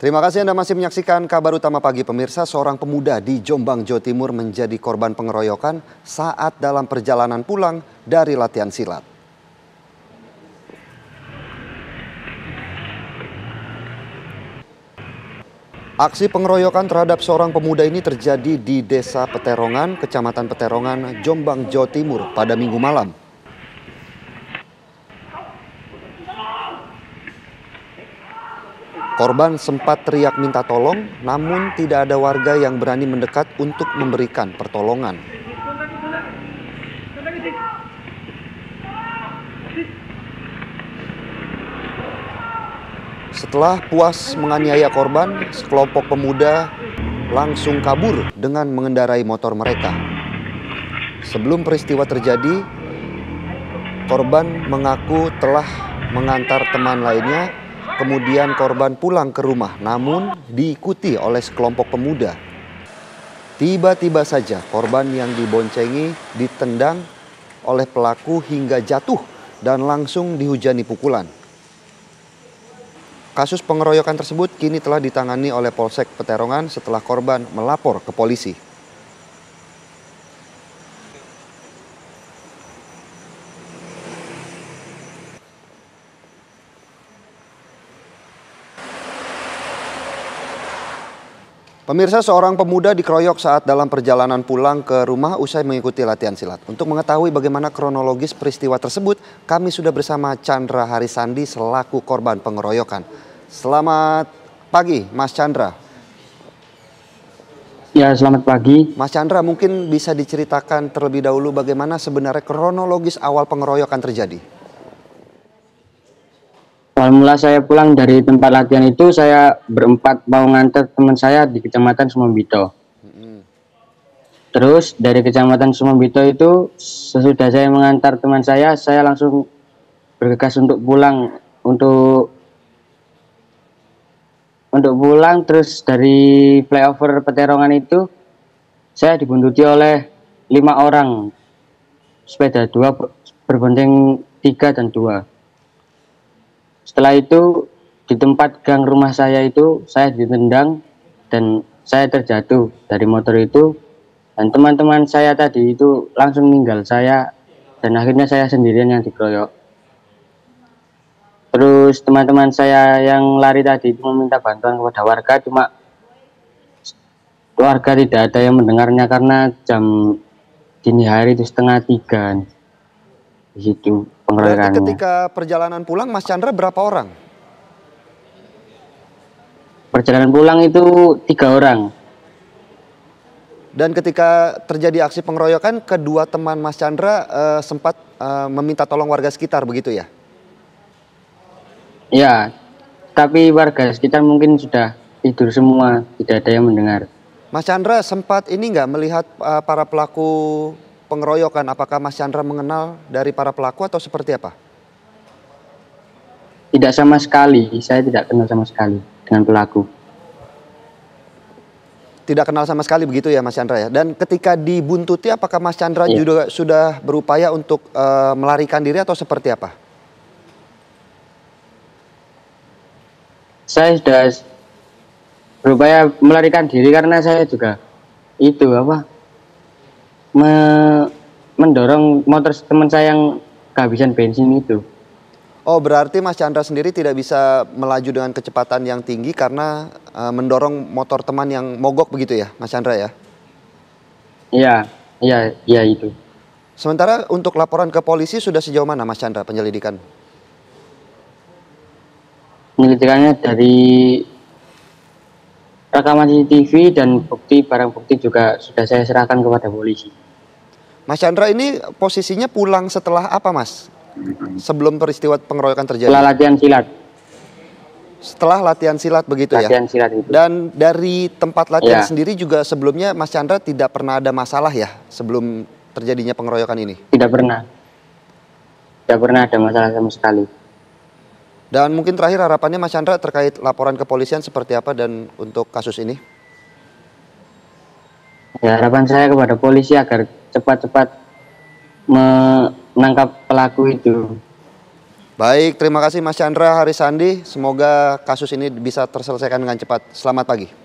Terima kasih Anda masih menyaksikan Kabar Utama Pagi pemirsa. Seorang pemuda di Jombang, Jawa Timur menjadi korban pengeroyokan saat dalam perjalanan pulang dari latihan silat. Aksi pengeroyokan terhadap seorang pemuda ini terjadi di Desa Peterongan, Kecamatan Peterongan, Jombang, Jawa Timur pada Minggu malam. Korban sempat teriak minta tolong, namun tidak ada warga yang berani mendekat untuk memberikan pertolongan. Setelah puas menganiaya korban, sekelompok pemuda langsung kabur dengan mengendarai motor mereka. Sebelum peristiwa terjadi, korban mengaku telah mengantar teman lainnya. Kemudian korban pulang ke rumah, namun diikuti oleh sekelompok pemuda. Tiba-tiba saja korban yang diboncengi ditendang oleh pelaku hingga jatuh dan langsung dihujani pukulan. Kasus pengeroyokan tersebut kini telah ditangani oleh Polsek Peterongan setelah korban melapor ke polisi. Pemirsa, seorang pemuda dikeroyok saat dalam perjalanan pulang ke rumah usai mengikuti latihan silat. Untuk mengetahui bagaimana kronologis peristiwa tersebut, kami sudah bersama Chandra Harisandi selaku korban pengeroyokan. Selamat pagi, Mas Chandra. Ya, selamat pagi. Mas Chandra, mungkin bisa diceritakan terlebih dahulu bagaimana sebenarnya kronologis awal pengeroyokan terjadi? Mula saya pulang dari tempat latihan itu, saya berempat mau nganter teman saya di Kecamatan Sumambito. Terus dari Kecamatan Sumambito itu, sesudah saya mengantar teman saya langsung bergegas untuk pulang. Untuk pulang, terus dari flyover Peterongan itu, saya dibuntuti oleh 5 orang. Sepeda 2 berbondeng 3 dan 2. Setelah itu di tempat gang rumah saya itu saya ditendang dan saya terjatuh dari motor itu, dan teman-teman saya tadi itu langsung meninggal saya, dan akhirnya saya sendirian yang dikeroyok. Terus teman-teman saya yang lari tadi itu meminta bantuan kepada warga, cuma warga tidak ada yang mendengarnya karena jam dini hari itu 2:30 di situ. Berarti ketika perjalanan pulang Mas Chandra berapa orang? Perjalanan pulang itu 3 orang. Dan ketika terjadi aksi pengeroyokan, kedua teman Mas Chandra sempat meminta tolong warga sekitar, begitu ya? Ya, tapi warga sekitar mungkin sudah tidur semua, tidak ada yang mendengar. Mas Chandra sempat ini nggak melihat para pelaku pengeroyokan? Apakah Mas Chandra mengenal dari para pelaku atau seperti apa? Tidak sama sekali, saya tidak kenal sama sekali dengan pelaku. Tidak kenal sama sekali begitu ya Mas Chandra ya? Dan ketika dibuntuti, apakah Mas Chandra juga sudah berupaya untuk melarikan diri atau seperti apa? Saya sudah berupaya melarikan diri karena saya juga itu mendorong motor teman saya yang kehabisan bensin itu. Oh, berarti Mas Chandra sendiri tidak bisa melaju dengan kecepatan yang tinggi karena mendorong motor teman yang mogok begitu ya, Mas Chandra ya? Iya itu. Sementara untuk laporan ke polisi sudah sejauh mana Mas Chandra penyelidikan? Penyelidikannya dari rekaman CCTV dan barang bukti juga sudah saya serahkan kepada polisi. Mas Chandra ini posisinya pulang setelah apa Mas? Sebelum peristiwa pengeroyokan terjadi? Setelah latihan silat. Setelah latihan silat begitu ya? Latihan silat itu. Dan dari tempat latihan sendiri juga sebelumnya Mas Chandra tidak pernah ada masalah ya sebelum terjadinya pengeroyokan ini? Tidak pernah. Tidak pernah ada masalah sama sekali. Dan mungkin terakhir harapannya Mas Chandra terkait laporan kepolisian seperti apa dan untuk kasus ini? Ya, harapan saya kepada polisi agar cepat-cepat menangkap pelaku itu. Baik, terima kasih Mas Chandra Harisandi. Semoga kasus ini bisa terselesaikan dengan cepat. Selamat pagi.